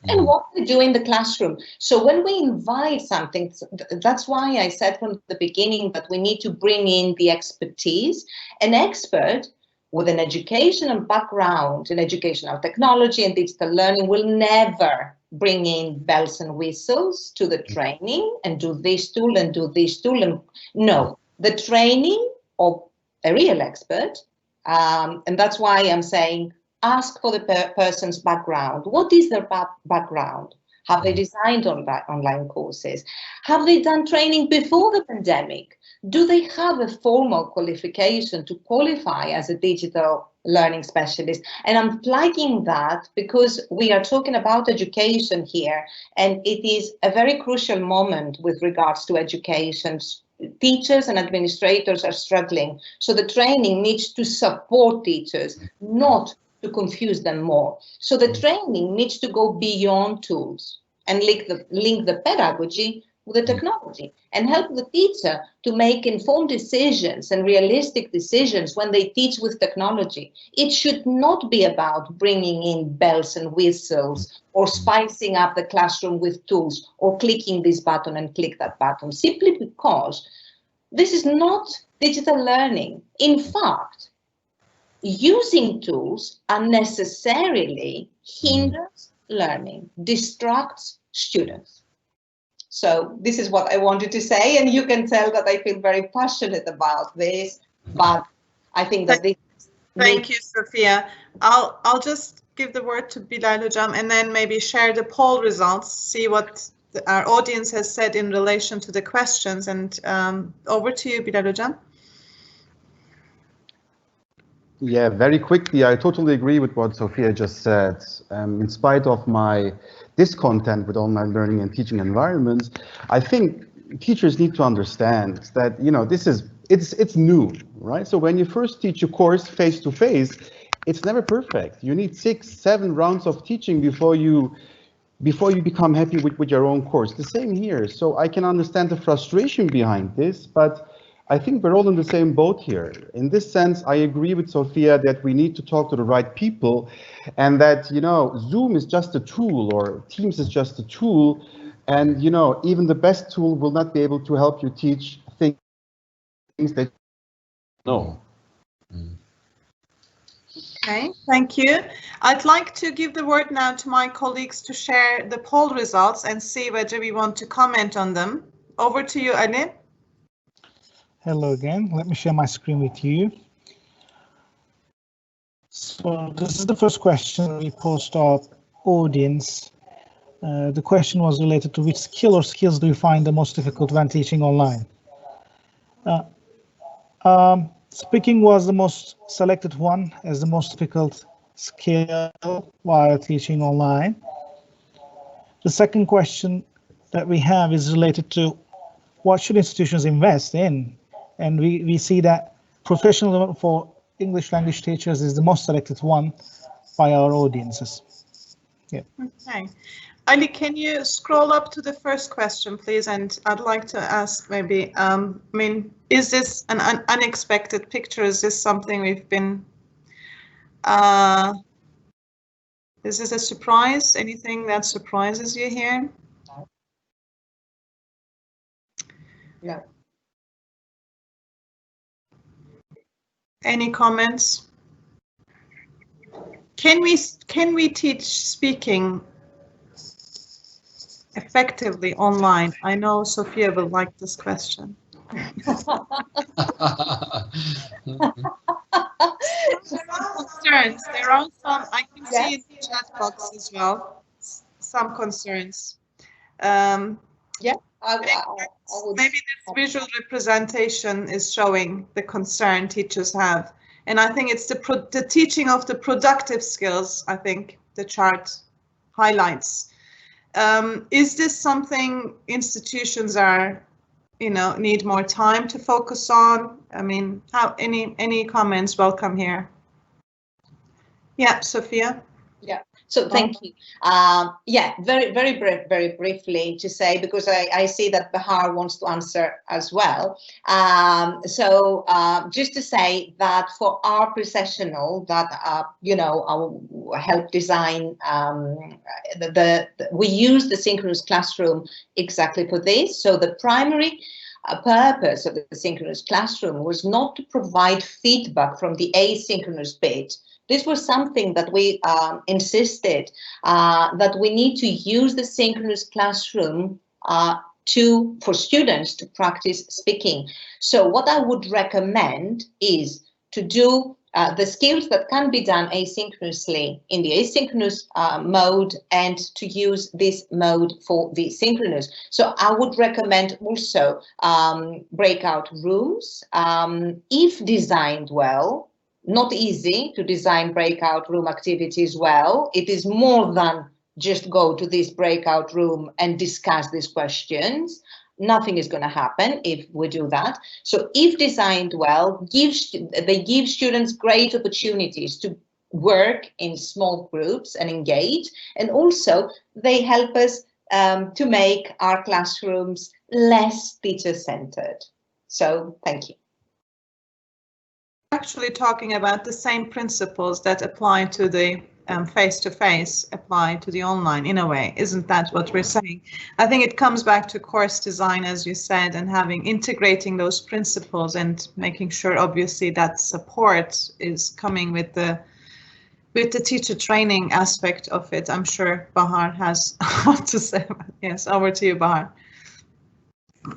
and what we do in the classroom. So when we invite something, that's why I said from the beginning that we need to bring in the expertise. An expert with an educational background in educational technology and digital learning will never bring in bells and whistles to the training and do this tool and do this tool. And no, the training of a real expert, and that's why I'm saying, ask for the person's background. What is their background? Have they designed online courses? Have they done training before the pandemic? Do they have a formal qualification to qualify as a digital learning specialist. And I'm flagging that because we are talking about education here, and it is a very crucial moment with regards to education. Teachers and administrators are struggling, so the training needs to support teachers, not to confuse them more. So the training needs to go beyond tools and link the pedagogy with the technology and help the teacher to make informed decisions and realistic decisions when they teach with technology. It should not be about bringing in bells and whistles or spicing up the classroom with tools or clicking this button and click that button, simply because this is not digital learning. In fact, using tools unnecessarily hinders learning, distracts students. So this is what I wanted to say, and you can tell that I feel very passionate about this, but I think that this... Thank you, Sophia. I'll just give the word to Bilal Hocam and then maybe share the poll results, see what our audience has said in relation to the questions, and over to you, Bilal Hocam. Yeah, very quickly, I totally agree with what Sophia just said. In spite of my discontent with online learning and teaching environments, I think teachers need to understand that, you know, it's new, right? So when you first teach a course face to face, it's never perfect. You need 6, 7 rounds of teaching before you become happy with your own course. The same here. So I can understand the frustration behind this, but I think we're all in the same boat here. In this sense, I agree with Sophia that we need to talk to the right people, and that, you know, Zoom is just a tool, or Teams is just a tool, and, you know, even the best tool will not be able to help you teach things that you know. Okay, thank you. I'd like to give the word now to my colleagues to share the poll results and see whether we want to comment on them. Over to you, Ali. Hello again. Let me share my screen with you. So this is the first question we posed to our audience. The question was related to which skill or skills do you find the most difficult when teaching online? Speaking was the most selected one as the most difficult skill while teaching online. The second question that we have is related to what should institutions invest in? And we see that professional development for English language teachers is the most selected one by our audiences. Yeah. Okay. Ali, can you scroll up to the first question, please? And I'd like to ask maybe, I mean, is this an unexpected picture? Is this something we've been, is this a surprise? Anything that surprises you here? No. Any comments? Can we teach speaking effectively online? I know Sophia will like this question. Concerns. There are some, I can see in the chat box as well, some concerns. Yeah, maybe this visual representation is showing the concern teachers have. And I think it's the teaching of the productive skills, I think the chart highlights. Is this something institutions are, you know, need more time to focus on? I mean, any comments welcome here? Yeah, Sophia. Yeah, so thank you. Yeah, very briefly to say, because I see that Bahar wants to answer as well. So just to say that for our professional that, you know, help design, we use the synchronous classroom exactly for this. So the primary purpose of the synchronous classroom was not to provide feedback from the asynchronous bit. This was something that we insisted that we need to use the synchronous classroom for students to practice speaking. So what I would recommend is to do the skills that can be done asynchronously in the asynchronous mode, and to use this mode for the synchronous. So I would recommend also breakout rooms, if designed well, not easy to design breakout room activities well. It is more than just go to this breakout room and discuss these questions. Nothing is going to happen if we do that. So if designed well, they give students great opportunities to work in small groups and engage, and also they help us to make our classrooms less teacher-centered. So thank you. Actually talking about the same principles that apply to the face-to-face apply to the online in a way. Isn't that what we're saying? I think it comes back to course design, as you said, and integrating those principles and making sure obviously that support is coming with the teacher training aspect of it. I'm sure Bahar has what to say. Yes, over to you, Bahar.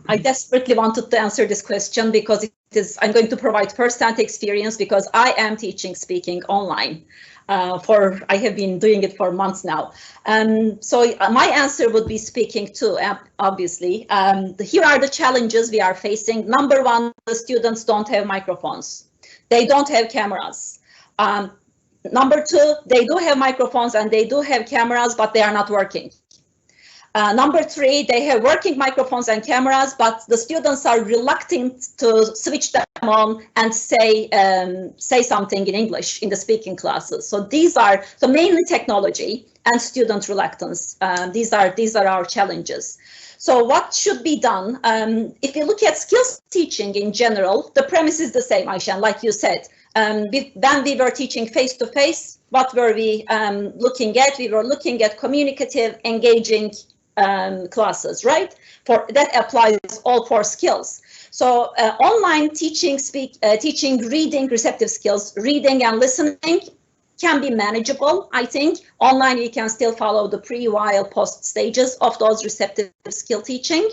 I desperately wanted to answer this question because I'm going to provide first-hand experience because I am teaching speaking online. I have been doing it for months now. So my answer would be speaking too, obviously. Here are the challenges we are facing. Number one, the students don't have microphones. They don't have cameras. Number two, they do have microphones and they do have cameras, but they are not working. Number three, they have working microphones and cameras, but the students are reluctant to switch them on and say something in English in the speaking classes. So so mainly technology and student reluctance. These are our challenges. So what should be done? If you look at skills teaching in general, the premise is the same, Ayşen, like you said. When we were teaching face-to-face, what were we looking at? We were looking at communicative, engaging classes, right? That applies all 4 skills. So online teaching reading, receptive skills, reading and listening can be manageable. I think online we can still follow the pre, while, post stages of those receptive skill teaching.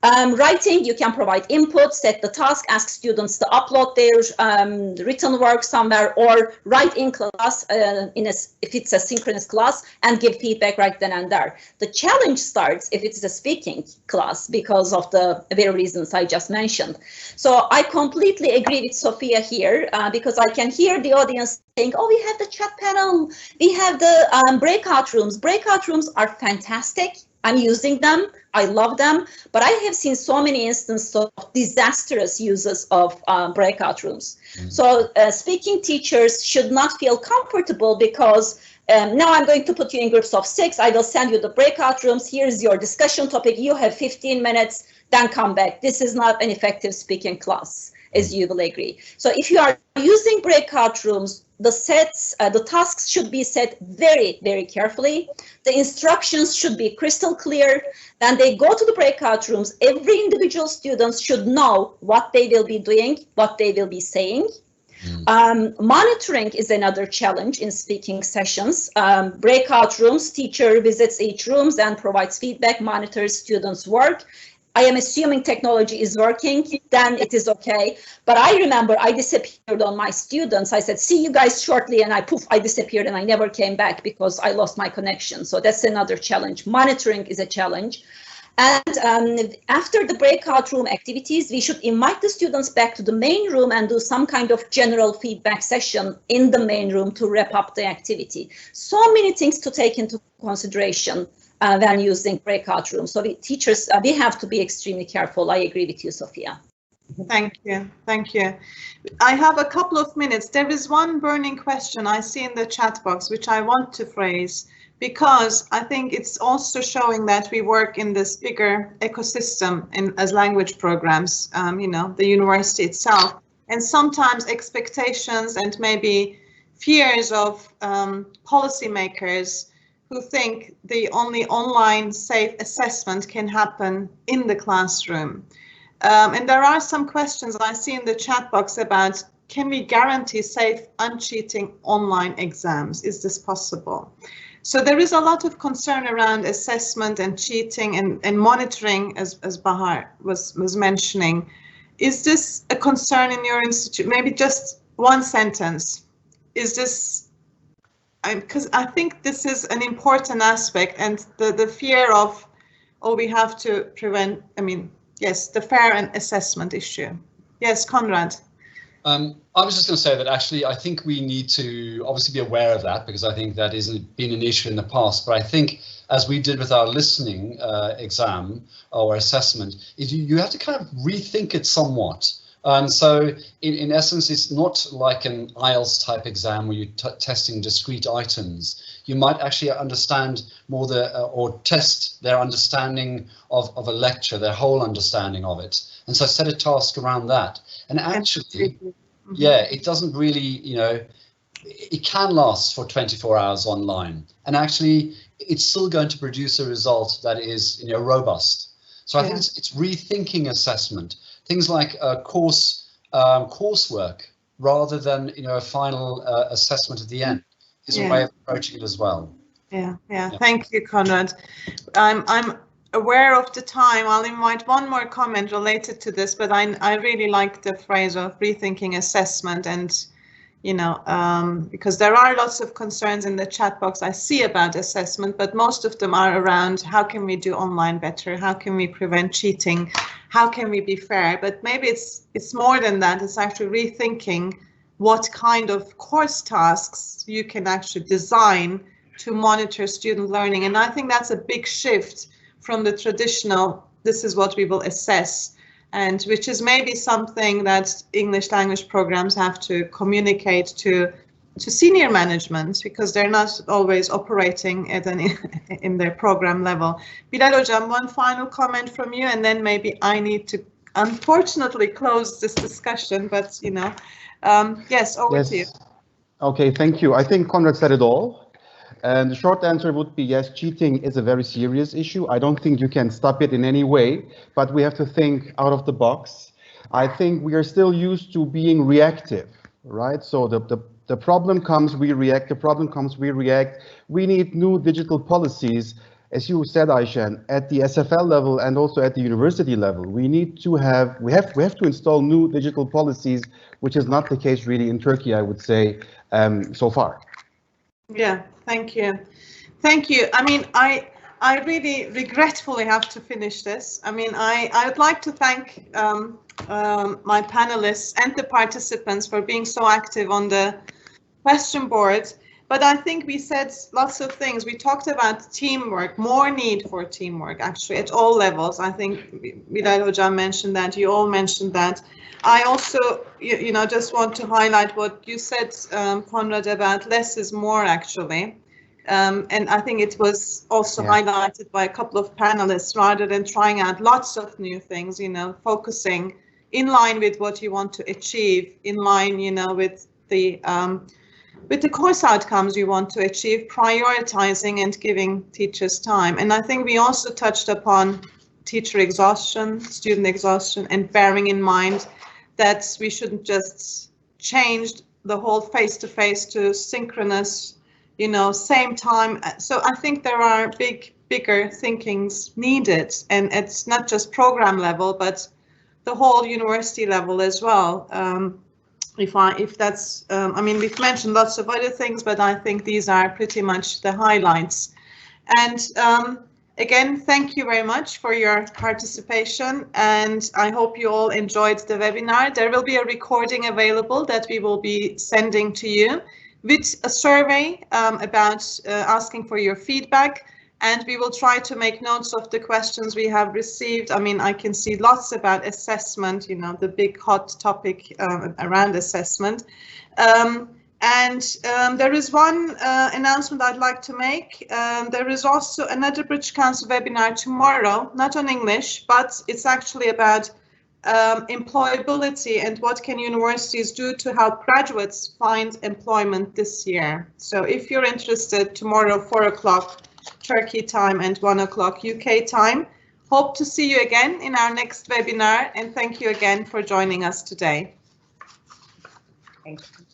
Writing, you can provide input, set the task, ask students to upload their written work somewhere, or write in class if it's a synchronous class, and give feedback right then and there. The challenge starts if it's a speaking class because of the very reasons I just mentioned. So I completely agree with Sophia here because I can hear the audience saying, oh, we have the chat panel, we have the breakout rooms. Breakout rooms are fantastic. I'm using them. I love them, but I have seen so many instances of disastrous uses of breakout rooms. So speaking teachers should not feel comfortable because now I'm going to put you in groups of 6. I will send you the breakout rooms. Here's your discussion topic. You have 15 minutes, then come back. This is not an effective speaking class, as you will agree. So if you are using breakout rooms, the tasks should be set very, very carefully. The instructions should be crystal clear. Then they go to the breakout rooms. Every individual student should know what they will be doing, what they will be saying. Monitoring is another challenge in speaking sessions. Breakout rooms, teacher visits each room and provides feedback, monitors students' work. I am assuming technology is working, then it is okay. But I remember I disappeared on my students. I said, see you guys shortly, and I disappeared and I never came back because I lost my connection. So that's another challenge. Monitoring is a challenge. And after the breakout room activities, we should invite the students back to the main room and do some kind of general feedback session in the main room to wrap up the activity. So many things to take into consideration when using breakout rooms. So teachers, we have to be extremely careful. I agree with you, Sophia. Thank you. Thank you. I have a couple of minutes. There is one burning question I see in the chat box, which I want to phrase, because I think it's also showing that we work in this bigger ecosystem as language programs, the university itself, and sometimes expectations and maybe fears of policymakers who think the only online safe assessment can happen in the classroom. And there are some questions I see in the chat box about, can we guarantee safe, uncheating online exams? Is this possible? So there is a lot of concern around assessment and cheating and monitoring, as Bahar was mentioning. Is this a concern in your institute? Maybe just one sentence. Is this, because I think this is an important aspect, and the fear of, oh, we have to prevent, yes, the fair and assessment issue. Yes, Conrad. I was just going to say that actually I think we need to obviously be aware of that, because I think that has been an issue in the past. But I think, as we did with our listening exam or assessment, is you have to kind of rethink it somewhat. So in essence, it's not like an IELTS type exam where you're testing discrete items. You might actually understand more or test their understanding of a lecture, their whole understanding of it. And so set a task around that. And actually, yeah, it doesn't really, you know, it can last for 24 hours online. And actually, it's still going to produce a result that is, you know, robust. So I think it's rethinking assessment. Things like coursework rather than, you know, a final assessment at the end is a way of approaching it as well. Yeah. Thank you, Conrad. I'm aware of the time. I'll invite one more comment related to this, but I really like the phrase of rethinking assessment, and you know, because there are lots of concerns in the chat box I see about assessment, but most of them are around how can we do online better, how can we prevent cheating, how can we be fair. But maybe it's more than that. It's actually rethinking what kind of course tasks you can actually design to monitor student learning. And I think that's a big shift from the traditional, this is what we will assess, and which is maybe something that English language programs have to communicate to senior management, because they're not always operating at in their program level. Bilal Hocam, one final comment from you, and then maybe I need to unfortunately close this discussion, but you know, yes, over to you. Okay, thank you. I think Conrad said it all. And the short answer would be yes, cheating is a very serious issue. I don't think you can stop it in any way, but we have to think out of the box. I think we are still used to being reactive, right? So the problem comes, we react. The problem comes, we react. We need new digital policies, as you said, Ayşen, at the SFL level and also at the university level. We have to install new digital policies, which is not the case really in Turkey, I would say, so far. Yeah, thank you. Thank you. I mean, I really regretfully have to finish this. I mean, I would like to thank my panelists and the participants for being so active on the question board. But I think we said lots of things. We talked about teamwork, more need for teamwork, actually, at all levels. I think Bilal Hocam mentioned that, you all mentioned that. I also, you know, just want to highlight what you said, Conrad, about less is more, actually. And I think it was also highlighted by a couple of panelists, rather than trying out lots of new things, you know, focusing in line with what you want to achieve, in line, you know, with the course outcomes you want to achieve, prioritizing and giving teachers time. And I think we also touched upon teacher exhaustion, student exhaustion, and bearing in mind that we shouldn't just change the whole face-to-face to synchronous, you know, same time. So I think there are bigger thinkings needed, and it's not just program level, but the whole university level as well. If that's, I mean, we've mentioned lots of other things, but I think these are pretty much the highlights. And again, thank you very much for your participation, and I hope you all enjoyed the webinar. There will be a recording available that we will be sending to you with a survey about asking for your feedback, and we will try to make notes of the questions we have received. I mean, I can see lots about assessment, you know, the big hot topic around assessment. There is one announcement I'd like to make. There is also another British Council webinar tomorrow, not on English, but it's actually about employability and what can universities do to help graduates find employment this year. So if you're interested, tomorrow 4 o'clock Turkey time and 1 o'clock UK time. Hope to see you again in our next webinar, and thank you again for joining us today. Thank you.